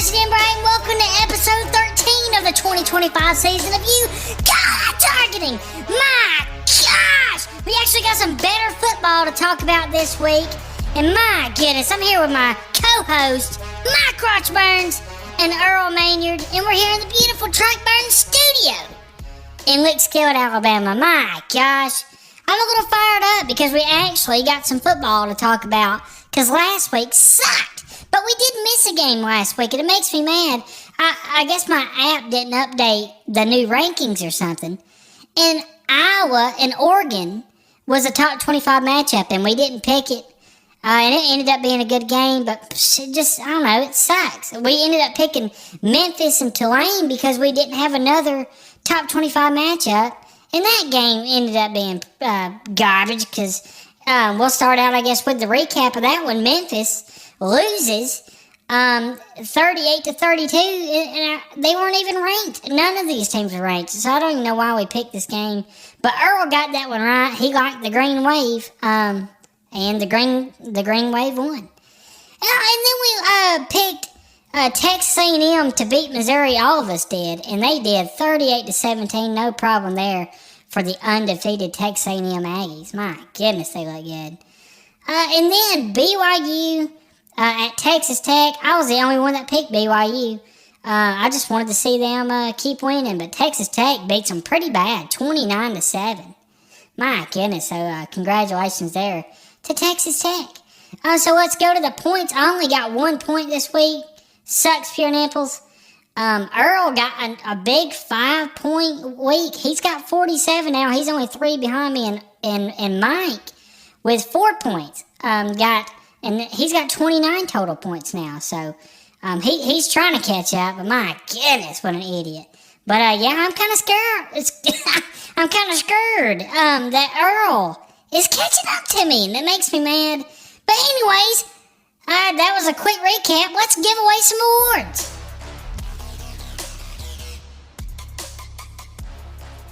Again, Brian, welcome to episode 13 of the 2025 season of You Got Targeting. My gosh, we actually got some better football to talk about this week. And my goodness, I'm here with my co-host, Mike Rochburns and Earl Maynard, and we're here in the beautiful Trackburn studio in Lickskillet, Alabama. My gosh, I'm a little fired up because we actually got some football to talk about because last week sucked. But we did miss a game last week, and it makes me mad. I guess my app didn't update the new rankings or something. And Iowa and Oregon was a top 25 matchup, and we didn't pick it. And it ended up being a good game, but it just, I don't know, it sucks. We ended up picking Memphis and Tulane because we didn't have another top 25 matchup. And that game ended up being garbage because we'll start out, I guess, with the recap of that one. Memphis loses 38-32, and they weren't even ranked. None of these teams were ranked, so I don't even know why we picked this game. But Earl got that one right. He liked the green wave, and the green wave won. And then we picked Texas A&M to beat Missouri. All of us did, and they did 38-17. No problem there for the undefeated Texas A&M Aggies. My goodness, they look good. And then BYU at Texas Tech. I was the only one that picked BYU. I just wanted to see them keep winning, but Texas Tech beats them pretty bad, 29-7. My goodness, so congratulations there to Texas Tech. So let's go to the points. I only got 1 point this week. Sucks, Pure Nipples. Earl got a big 5-point week. He's got 47 now. He's only 3 behind me, and Mike with 4 points and he's got 29 total points now. So he's trying to catch up, but my goodness, what an idiot. But yeah, I'm kind of scared. I'm kind of scared that Earl is catching up to me, and that makes me mad. But anyways, that was a quick recap. Let's give away some awards.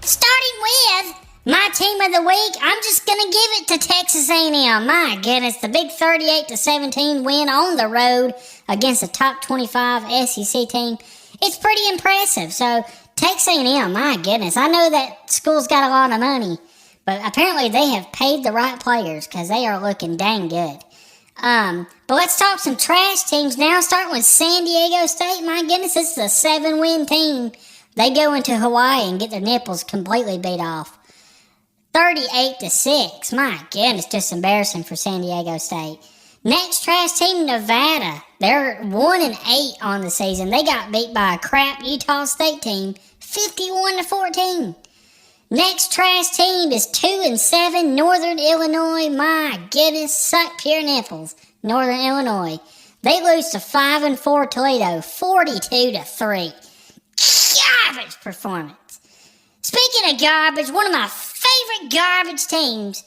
Starting with my team of the week, I'm just going to give it to Texas A&M. My goodness, the big 38-17 win on the road against a top 25 SEC team. It's pretty impressive. So, Texas A&M, my goodness, I know that school's got a lot of money, but apparently they have paid the right players because they are looking dang good. But let's talk some trash teams now, starting with San Diego State. My goodness, this is a 7-win team. They go into Hawaii and get their nipples completely beat off. 38-6. My goodness, just embarrassing for San Diego State. Next trash team, Nevada. They're 1-8 on the season. They got beat by a crap Utah State team, 51-14. Next trash team is 2-7, Northern Illinois. My goodness, suck Pure Nipples. Northern Illinois. They lose to 5-4 Toledo, 42-3. Garbage performance. Speaking of garbage, one of my favorite garbage teams,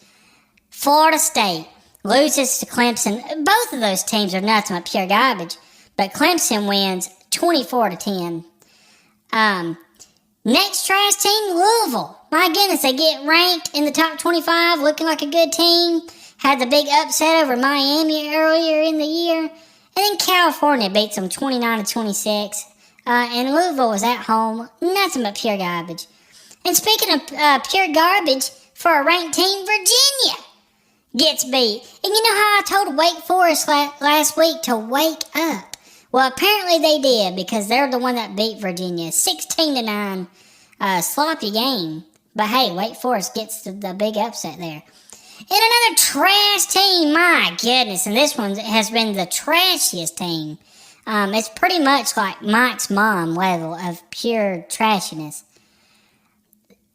Florida State, loses to Clemson. Both of those teams are nothing but pure garbage, but Clemson wins 24-10. Next trash team, Louisville. My goodness, they get ranked in the top 25, looking like a good team. Had the big upset over Miami earlier in the year. And then California beats them 29-26. And Louisville was at home. Nothing but pure garbage. And speaking of pure garbage, for a ranked team, Virginia gets beat. And you know how I told Wake Forest last week to wake up? Well, apparently they did, because they're the one that beat Virginia. 16-9. Sloppy game. But hey, Wake Forest gets the big upset there. And another trash team, my goodness. And this one has been the trashiest team. It's pretty much like Mike's mom level of pure trashiness.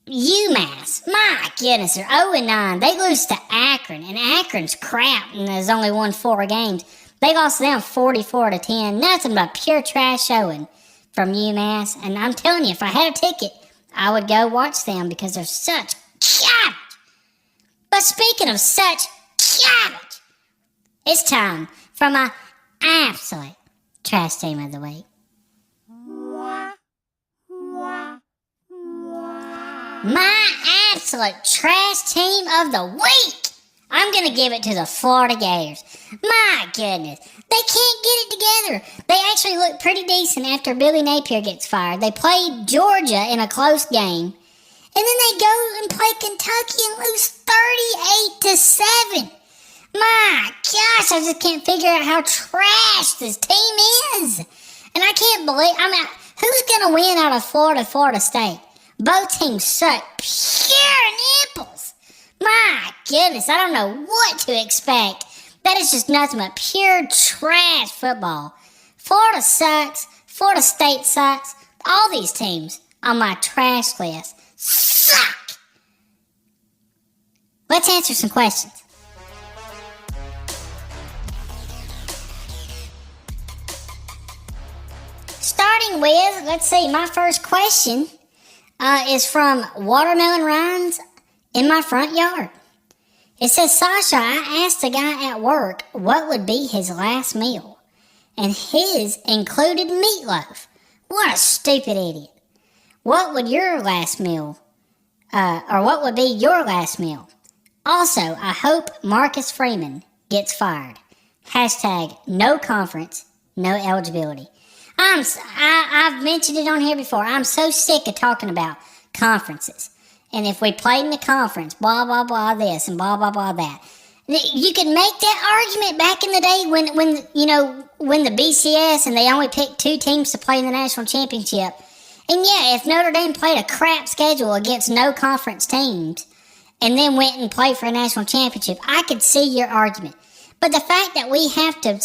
UMass, my goodness, they're 0-9. They lose to Akron, and Akron's crap, and there's only won 4 games. They lost to them 44-10. Nothing but pure trash showing from UMass. And I'm telling you, if I had a ticket, I would go watch them because they're such garbage. But speaking of such garbage, it's time for my absolute trash team of the week. My absolute trash team of the week. I'm going to give it to the Florida Gators. My goodness. They can't can't get it together. They actually look pretty decent after Billy Napier gets fired. They played Georgia in a close game. And then they go and play Kentucky and lose 38-7. My gosh, I just can't figure out how trash this team is. And I can't believe, who's going to win out of Florida State? Both teams suck pure nipples. My goodness, I don't know what to expect. That is just nothing but pure trash football. Florida sucks. Florida State sucks. All these teams on my trash list suck. Let's answer some questions. Starting with, let's see, my first question is from Watermelon Rinds in my front yard. It says, Sasha, I asked a guy at work what would be his last meal, and his included meatloaf. What a stupid idiot. What would your last meal, or what would be your last meal? Also, I hope Marcus Freeman gets fired. Hashtag no conference, no eligibility. I've mentioned it on here before. I'm so sick of talking about conferences. And if we played in the conference, blah, blah, blah, this and blah, blah, blah, that. You could make that argument back in the day when the BCS and they only picked 2 teams to play in the national championship. And yeah, if Notre Dame played a crap schedule against no conference teams and then went and played for a national championship, I could see your argument. But the fact that we have to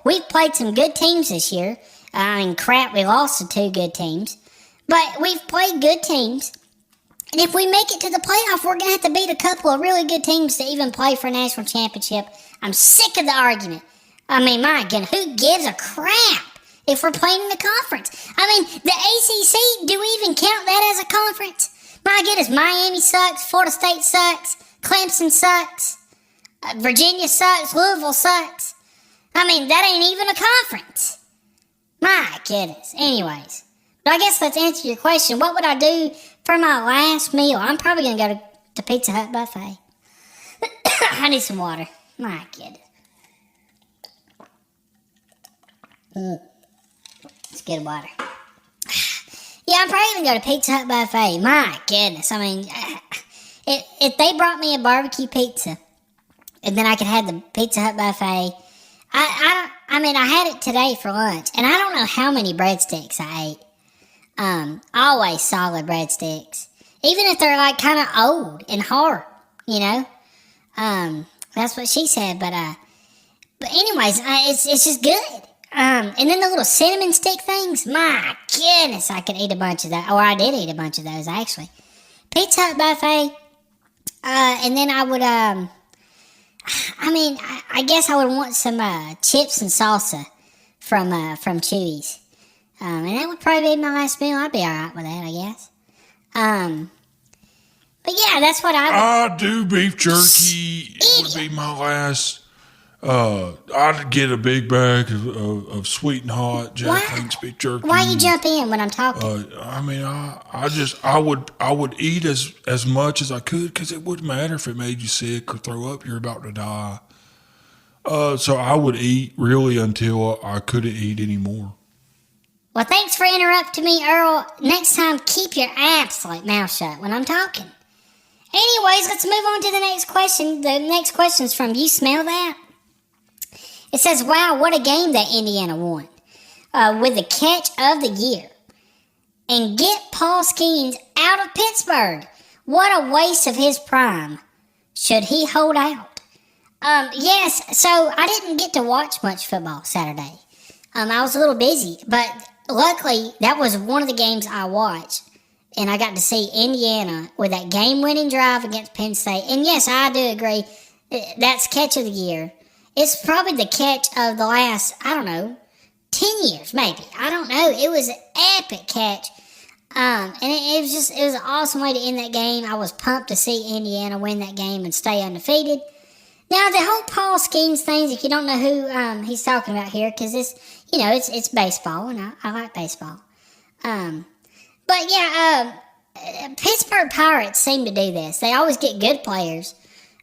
we've played some good teams this year. We lost to 2 good teams. But we've played good teams. And if we make it to the playoff, we're going to have to beat a couple of really good teams to even play for a national championship. I'm sick of the argument. My goodness, who gives a crap if we're playing in the conference? The ACC, do we even count that as a conference? My goodness, Miami sucks, Florida State sucks, Clemson sucks, Virginia sucks, Louisville sucks. That ain't even a conference. My goodness. Anyways, but I guess let's answer your question. What would I do for my last meal? I'm probably going to go to Pizza Hut buffet. I need some water. My goodness. It's good water. Yeah, I'm probably going to go to Pizza Hut buffet. My goodness. If they brought me a barbecue pizza, and then I could have the Pizza Hut buffet, I had it today for lunch, and I don't know how many breadsticks I ate. Always solid breadsticks. Even if they're kind of old and hard, That's what she said, but anyways, it's just good. And then the little cinnamon stick things, my goodness, I could eat a bunch of that. Or I did eat a bunch of those, actually. Pizza Hut buffet, and then I would, I guess I would want some chips and salsa from Chewy's. And that would probably be my last meal. I'd be alright with that, I guess. But yeah, that's what I would. I do beef jerky. It would be my last. I'd get a big bag of sweet and hot Jack Link's beef jerky. Why you jump in when I'm talking? I would eat as much as I could because it wouldn't matter if it made you sick or throw up. You're about to die. So I would eat really until I couldn't eat anymore. Well, thanks for interrupting me, Earl. Next time, keep your absolute mouth shut when I'm talking. Anyways, let's move on to the next question. The next question is from You Smell That? It says, wow, what a game that Indiana won. With the catch of the year. And get Paul Skeens out of Pittsburgh. What a waste of his prime. Should he hold out? Yes, so I didn't get to watch much football Saturday. I was a little busy, but luckily that was one of the games I watched. And I got to see Indiana with that game-winning drive against Penn State. And yes, I do agree. That's catch of the year. It's probably the catch of the last, 10 years maybe. I don't know. It was an epic catch. And it was an awesome way to end that game. I was pumped to see Indiana win that game and stay undefeated. Now, the whole Paul Skeens thing, if you don't know who he's talking about here, because it's baseball, and I like baseball. But yeah, Pittsburgh Pirates seem to do this. They always get good players,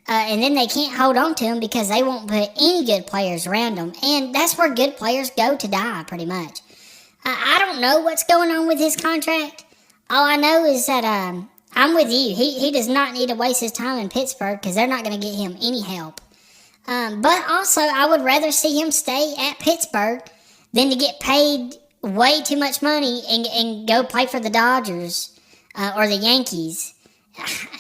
and then they can't hold on to him because they won't put any good players around him. And that's where good players go to die, pretty much. I don't know what's going on with his contract. All I know is that I'm with you. He does not need to waste his time in Pittsburgh because they're not going to get him any help. But also, I would rather see him stay at Pittsburgh than to get paid way too much money and go play for the Dodgers or the Yankees.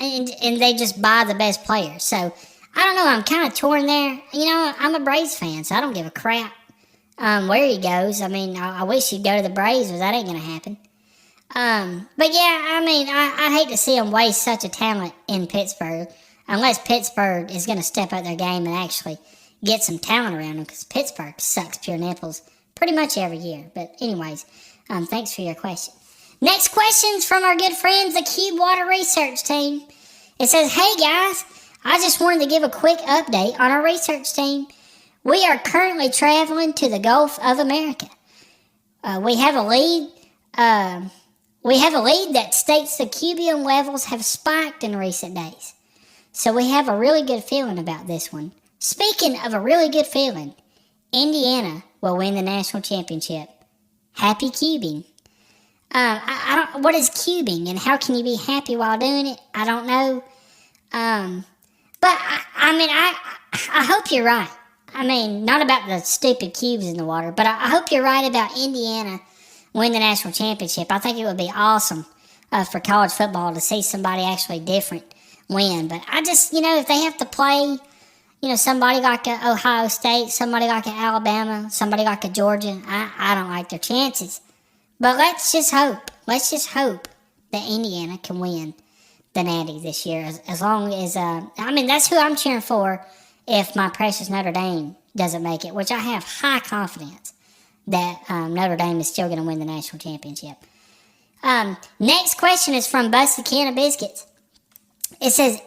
And they just buy the best players. So, I don't know. I'm kind of torn there. I'm a Braves fan, so I don't give a crap where he goes. I mean, I wish he'd go to the Braves, but that ain't going to happen. But yeah, I mean, I'd hate to see him waste such a talent in Pittsburgh, unless Pittsburgh is going to step up their game and actually get some talent around them, because Pittsburgh sucks pure nipples pretty much every year. But anyways, thanks for your question. Next question's from our good friends, the Cube Water Research Team. It says, hey guys, I just wanted to give a quick update on our research team. We are currently traveling to the Gulf of America. We have a lead. We have a lead that states the cubium levels have spiked in recent days. So we have a really good feeling about this one. Speaking of a really good feeling, Indiana will win the national championship. Happy cubing. I don't. What is cubing and how can you be happy while doing it? I don't know. But I hope you're right. I mean, not about the stupid cubes in the water, but I hope you're right about Indiana win the national championship. I think it would be awesome for college football to see somebody actually different win. But I just, if they have to play, somebody like a Ohio State, somebody like a Alabama, somebody like a Georgia, I don't like their chances. But let's just hope. Let's just hope that Indiana can win the Natty this year. As long as, that's who I'm cheering for if my precious Notre Dame doesn't make it, which I have high confidence that Notre Dame is still going to win the national championship. Next question is from Busted Can of Biscuits. It says,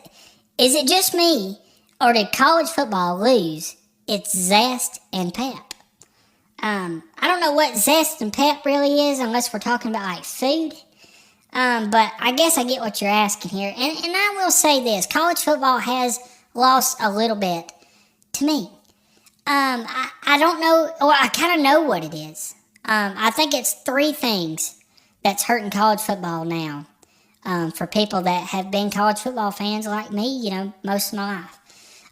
is it just me, or did college football lose its zest and pep? I don't know what zest and pep really is, unless we're talking about like food. But I guess I get what you're asking here. And I will say this, college football has lost a little bit to me. I don't know, or I kind of know what it is. I think it's three things that's hurting college football now. For people that have been college football fans like me, most of my life.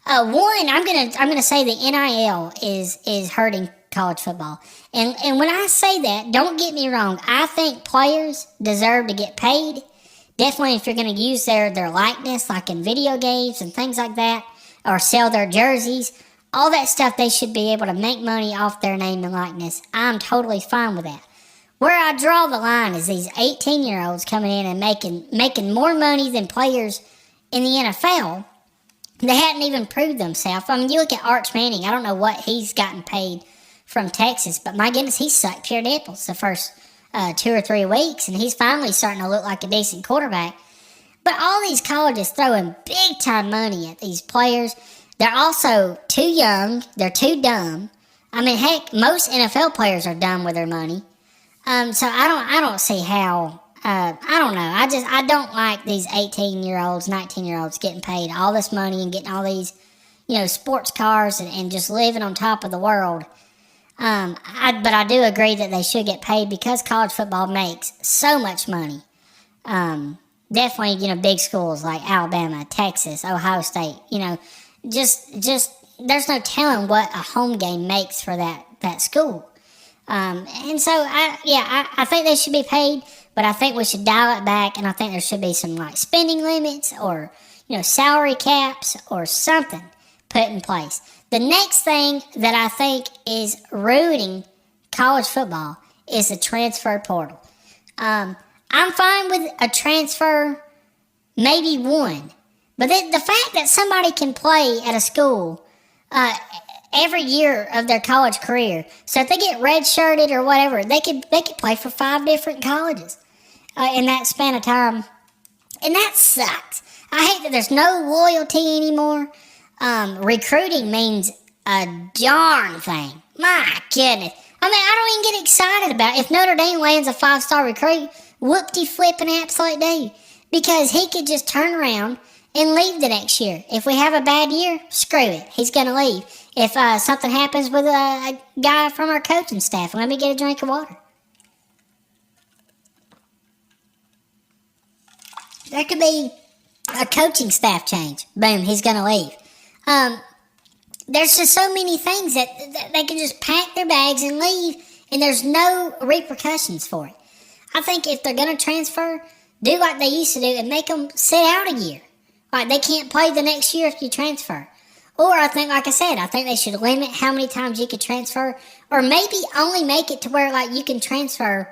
One, I'm gonna say the NIL is hurting college football. And when I say that, don't get me wrong, I think players deserve to get paid. Definitely if you're gonna use their likeness, like in video games and things like that, or sell their jerseys. All that stuff, they should be able to make money off their name and likeness. I'm totally fine with that. Where I draw the line is these 18-year-olds coming in and making more money than players in the NFL. They hadn't even proved themselves. I mean, you look at Arch Manning. I don't know what he's gotten paid from Texas, but my goodness, he sucked pure nipples the first 2 or 3 weeks, and he's finally starting to look like a decent quarterback. But all these colleges throwing big-time money at these players. They're also too young. They're too dumb. I mean, heck, most NFL players are dumb with their money. So I don't see how. I don't know. I don't like these 18-year-olds, 19-year-olds getting paid all this money and getting all these, sports cars and just living on top of the world. But I do agree that they should get paid because college football makes so much money. Definitely, big schools like Alabama, Texas, Ohio State, just there's no telling what a home game makes for that school. And so I think they should be paid, but I think we should dial it back, and I think there should be some like spending limits or salary caps or something put in place. The next thing that I think is ruining college football is the transfer portal. I'm fine with a transfer, maybe one. But the fact that somebody can play at a school every year of their college career, so if they get redshirted or whatever, they could play for 5 different colleges in that span of time, and that sucks. I hate that there's no loyalty anymore. Recruiting means a darn thing. My goodness. I mean, I don't even get excited about it. If Notre Dame lands a 5-star recruit, whoop-de-flipping absolute dude. Because he could just turn around and leave the next year. If we have a bad year, screw it. He's going to leave. If something happens with a guy from our coaching staff, let me get a drink of water. There could be a coaching staff change. Boom, he's going to leave. There's just so many things that they can just pack their bags and leave, and there's no repercussions for it. I think if they're going to transfer, do like they used to do and make them sit out a year. Like, they can't play the next year if you transfer. Or I think, like I said, I think they should limit how many times you could transfer, or maybe only make it to where, like, you can transfer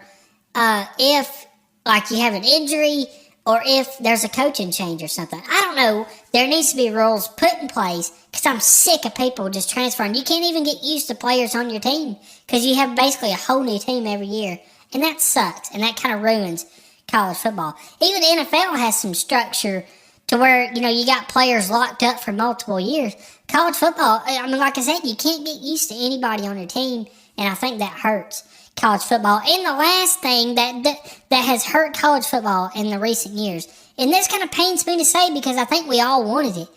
if, like, you have an injury or if there's a coaching change or something. I don't know. There needs to be rules put in place because I'm sick of people just transferring. You can't even get used to players on your team because you have basically a whole new team every year. And that sucks, and that kind of ruins college football. Even the NFL has some structure to where, you know, you got players locked up for multiple years. College football, I mean, like I said, you can't get used to anybody on your team, and I think that hurts college football. And the last thing that has hurt college football in the recent years, and this kind of pains me to say because I think we all wanted it,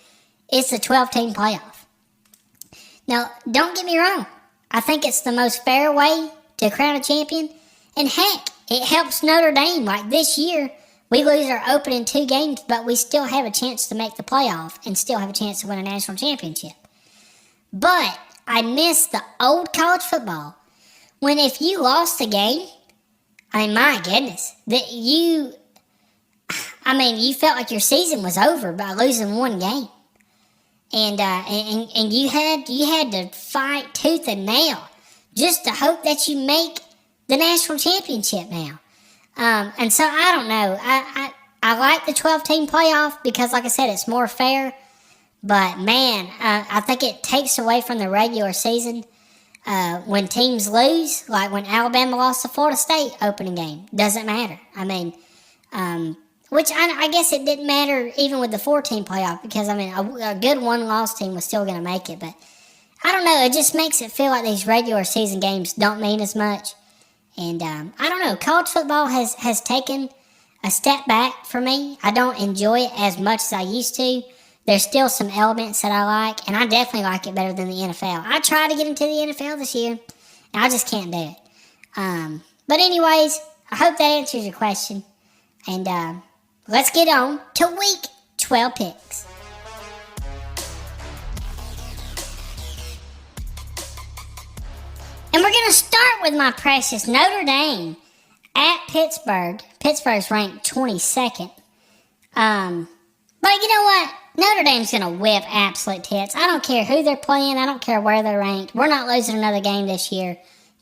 it's the 12-team playoff. Now, don't get me wrong. I think it's the most fair way to crown a champion, and heck, it helps Notre Dame. Like this year, we lose our opening 2 games, but we still have a chance to make the playoff and still have a chance to win a national championship. But I miss the old college football when if you lost a game, I mean, my goodness, you felt like your season was over by losing 1 game. And you had to fight tooth and nail just to hope that you make the national championship now. And so I don't know. I like the 12-team playoff because, like I said, it's more fair. But man, I think it takes away from the regular season when teams lose, like when Alabama lost to Florida State opening game. Doesn't matter. I mean, which I guess it didn't matter even with the 4-team playoff because I mean a good 1-loss team was still going to make it. But I don't know. It just makes it feel like these regular season games don't mean as much. And I don't know, college football has taken a step back for me. I don't enjoy it as much as I used to. There's still some elements that I like, and I definitely like it better than the NFL. I tried to get into the NFL this year, and I just can't do it. But anyways, I hope that answers your question. And let's get on to Week 12 picks. And we're going to start with my precious Notre Dame at Pittsburgh. Pittsburgh's ranked 22nd. But you know what? Notre Dame's going to whip absolute tits. I don't care who they're playing. I don't care where they're ranked. We're not losing another game this year.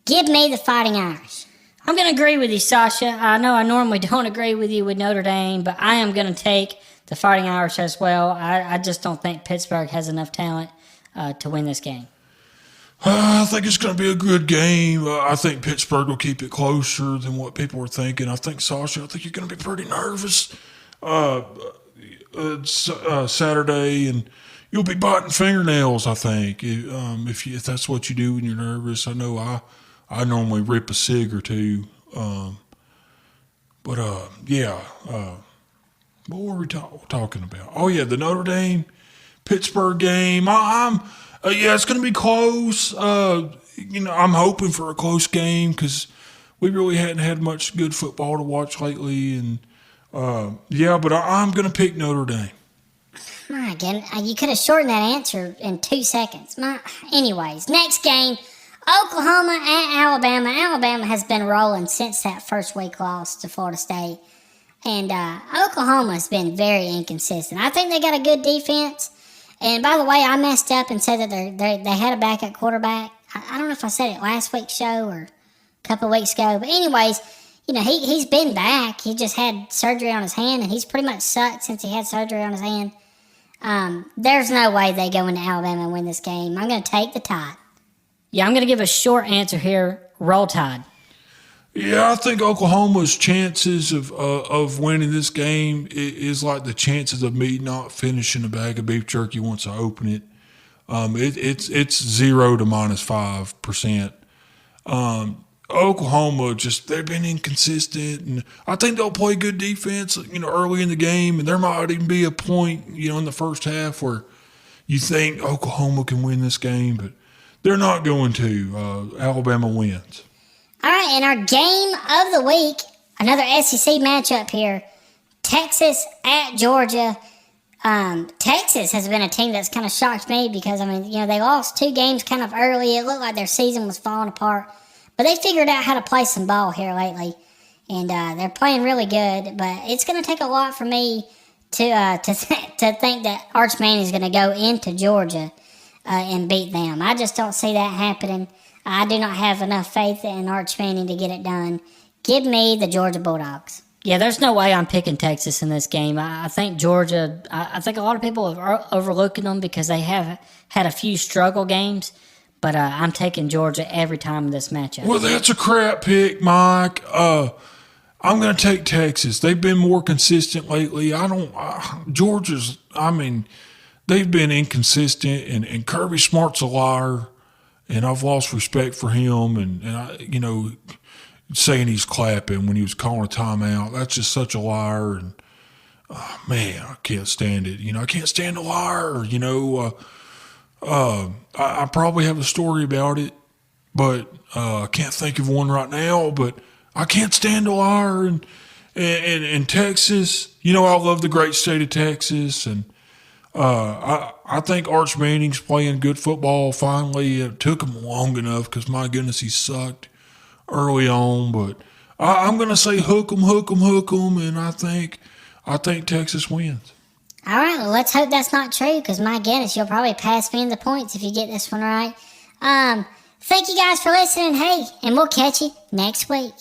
Give me the Fighting Irish. I'm going to agree with you, Sasha. I know I normally don't agree with you with Notre Dame, but I am going to take the Fighting Irish as well. I just don't think Pittsburgh has enough talent to win this game. I think it's going to be a good game. I think Pittsburgh will keep it closer than what people are thinking. I think, Sasha, I think you're going to be pretty nervous Saturday, and you'll be biting fingernails, I think, if that's what you do when you're nervous. I know I normally rip a cig or two. Yeah. What were we talking about? Oh, yeah, the Notre Dame Pittsburgh game. It's going to be close. I'm hoping for a close game because we really hadn't had much good football to watch lately. And but I'm going to pick Notre Dame. My goodness, you could have shortened that answer in 2 seconds. Anyways, next game, Oklahoma at Alabama. Alabama has been rolling since that first week loss to Florida State. And Oklahoma's been very inconsistent. I think they got a good defense. And by the way, I messed up and said that they had a backup quarterback. I don't know if I said it last week's show or a couple of weeks ago. But anyways, he's been back. He just had surgery on his hand, and he's pretty much sucked since he had surgery on his hand. There's no way they go into Alabama and win this game. I'm going to take the Tide. Yeah, I'm going to give a short answer here. Roll Tide. Yeah, I think Oklahoma's chances of winning this game is like the chances of me not finishing a bag of beef jerky once I open it. It's 0 to -5%. Oklahoma they've been inconsistent, and I think they'll play good defense, early in the game, and there might even be a point, in the first half where you think Oklahoma can win this game, but they're not going to. Alabama wins. All right, and our game of the week, another SEC matchup here, Texas at Georgia. Texas has been a team that's kind of shocked me because, they lost 2 games kind of early. It looked like their season was falling apart. But they figured out how to play some ball here lately. And they're playing really good. But it's going to take a lot for me to think that Arch Manning is going to go into Georgia and beat them. I just don't see that happening. I do not have enough faith in Arch Manning to get it done. Give me the Georgia Bulldogs. Yeah, there's no way I'm picking Texas in this game. I think Georgia, I think a lot of people are overlooking them because they have had a few struggle games, but I'm taking Georgia every time in this matchup. Well, that's a crap pick, Mike. I'm going to take Texas. They've been more consistent lately. Georgia's, they've been inconsistent, and Kirby Smart's a liar, and I've lost respect for him, and saying he's clapping when he was calling a timeout. That's just such a liar. And, man, I can't stand it. I can't stand a liar. I probably have a story about it, but I can't think of one right now. But I can't stand a liar. And Texas, I love the great state of Texas. And I think Arch Manning's playing good football finally. It took him long enough because, my goodness, he sucked early on, but I'm going to say hook 'em, and I think Texas wins. All right, well, let's hope that's not true because, my goodness, you'll probably pass me in the points if you get this one right. Thank you guys for listening. Hey, and we'll catch you next week.